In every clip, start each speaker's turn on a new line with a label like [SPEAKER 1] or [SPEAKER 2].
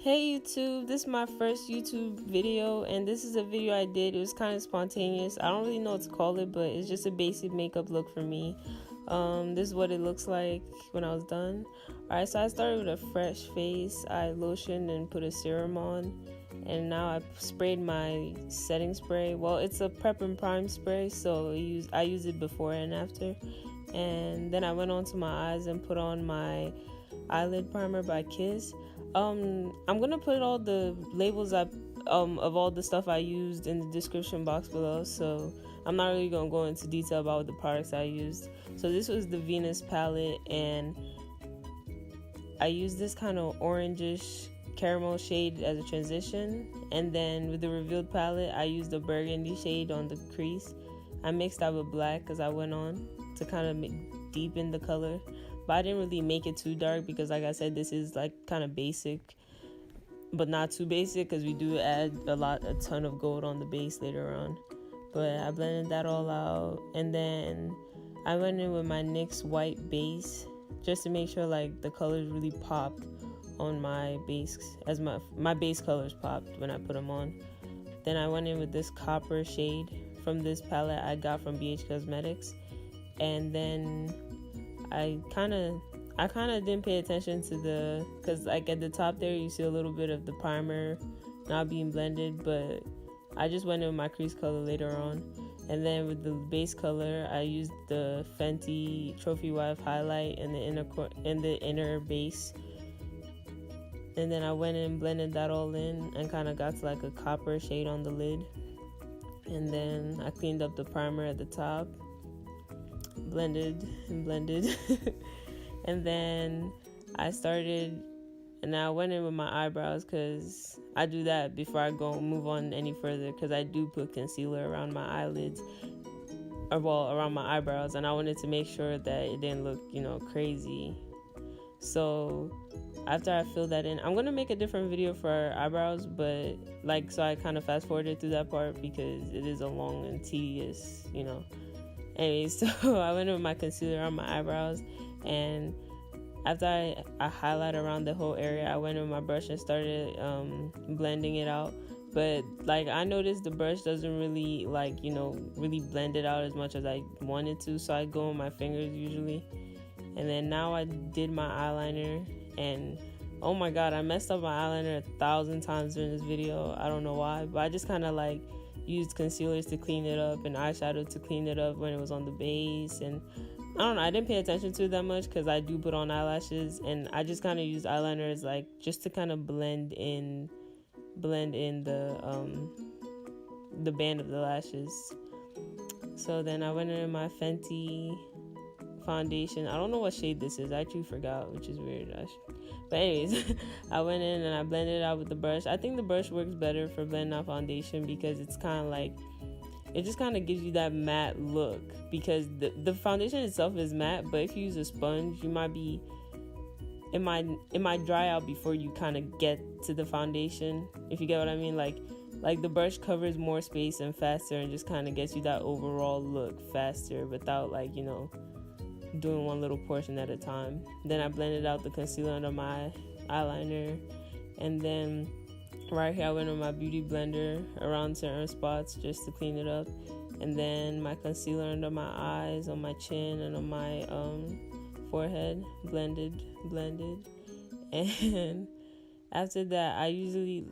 [SPEAKER 1] Hey YouTube, this is my first YouTube video, and this is a video I did. It was kind of spontaneous. I don't really know what to call it, but it's just a basic makeup look for me. This is what it looks like when I was done. Alright, so I started with a fresh face. I lotioned and put a serum on, and now I sprayed my setting spray. Well, it's a prep and prime spray, so I use it before and after. And then I went on to my eyes and put on my eyelid primer by Kiss. I'm gonna put all the labels of all the stuff I used in the description box below, so I'm not really gonna go into detail about the products I used. So this was the Venus palette, and I used this kind of orangish caramel shade as a transition, and then with the revealed palette I used the burgundy shade on the crease. I mixed that with black because I went on to kind of deepen the color, but I didn't really make it too dark because, like I said, this is like kind of basic, but not too basic because we do add a ton of gold on the base later on. But I blended that all out, and then I went in with my NYX white base just to make sure like the colors really popped on my base, as my base colors popped when I put them on. Then I went in with this copper shade from this palette I got from BH Cosmetics, and then I kind of didn't pay attention to because like at the top there you see a little bit of the primer not being blended, but I just went in with my crease color later on. And then with the base color I used the Fenty Trophy Wife highlight in the inner base, and then I went and blended that all in and kind of got to like a copper shade on the lid. And then I cleaned up the primer at the top, blended and then I went in with my eyebrows because I do that before I go move on any further, because I do put concealer around my eyelids, or well, around my eyebrows, and I wanted to make sure that it didn't look crazy. So after I fill that in, I'm gonna make a different video for our eyebrows, but so I kind of fast forwarded through that part because it is a long and tedious, Anyway, so I went with my concealer on my eyebrows, and after I highlight around the whole area, I went with my brush and started blending it out. But I noticed the brush doesn't really really blend it out as much as I wanted to, so I go on my fingers usually. And then now I did my eyeliner, and oh my god, I messed up my eyeliner 1,000 times during this video. I don't know why, but I just kind of used concealers to clean it up and eyeshadow to clean it up when it was on the base. And I don't know, I didn't pay attention to it that much because I do put on eyelashes, and I just kind of used eyeliners just to kind of blend in the band of the lashes. So then I went in my Fenty foundation. I don't know what shade this is, I actually forgot, which is weird. But anyways, I went in and I blended it out with the brush. I think the brush works better for blending out foundation because it's kind of it just kind of gives you that matte look, because the foundation itself is matte, but if you use a sponge, it might dry out before you kind of get to the foundation, if you get what I mean. Like the brush covers more space and faster and just kind of gets you that overall look faster without doing one little portion at a time. Then I blended out the concealer under my eyeliner, and then right here I went with my beauty blender around certain spots just to clean it up, and then my concealer under my eyes, on my chin, and on my forehead, blended. And after that, I usually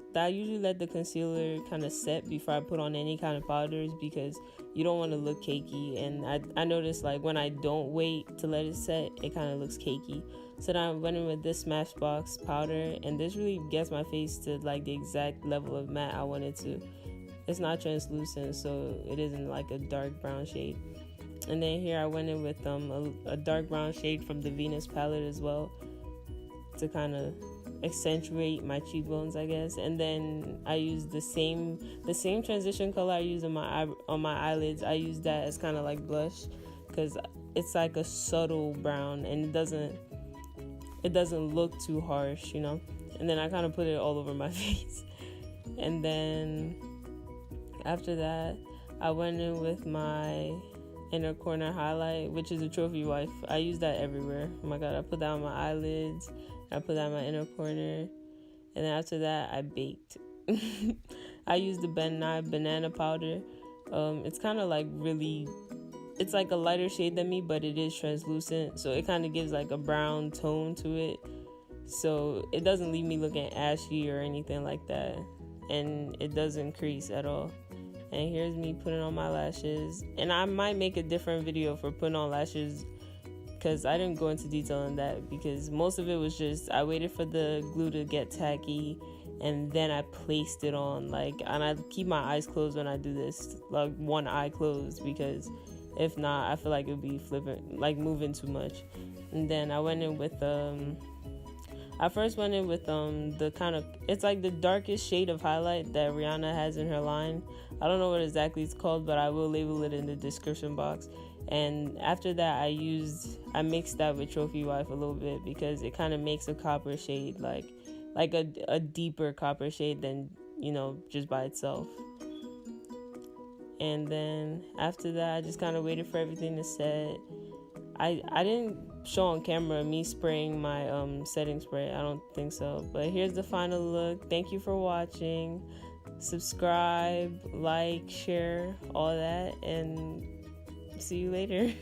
[SPEAKER 1] let the concealer kind of set before I put on any kind of powders, because you don't want to look cakey. And I noticed when I don't wait to let it set, it kind of looks cakey. So then I went in with this Smashbox powder, and this really gets my face to the exact level of matte I want it to. It's not translucent, so it isn't a dark brown shade. And then here I went in with a dark brown shade from the Venus palette as well, to kind of accentuate my cheekbones, I guess. And then I used the same transition color I use on my eyelids. I use that as kind of blush, because it's a subtle brown and it doesn't look too harsh, And then I kind of put it all over my face. And then after that, I went in with my inner corner highlight, which is a Trophy Wife. I use that everywhere. Oh my god, I put that on my eyelids, I put that in my inner corner, And then after that, I baked. I used the Ben Nye banana powder. It's kind of like really, it's like a lighter shade than me, but it is translucent, so it kind of gives like a brown tone to it, so it doesn't leave me looking ashy or anything like that, and it doesn't crease at all. And here's me putting on my lashes, and I might make a different video for putting on lashes because I didn't go into detail on that, because most of it was just I waited for the glue to get tacky and then I placed it on, like, and I keep my eyes closed when I do this, like one eye closed, because if not, I feel like it would be flipping, like moving too much. And then I went in with I first went in with the kind of, it's like the darkest shade of highlight that Rihanna has in her line. I don't know what exactly it's called, but I will label it in the description box. And after that, I mixed that with Trophy Wife a little bit, because it kind of makes a copper shade, like a deeper copper shade than, just by itself. And then after that, I just kind of waited for everything to set. I didn't show on camera me spraying my setting spray. I don't think so. But here's the final look. Thank you for watching. Subscribe, like, share, all that, and see you later.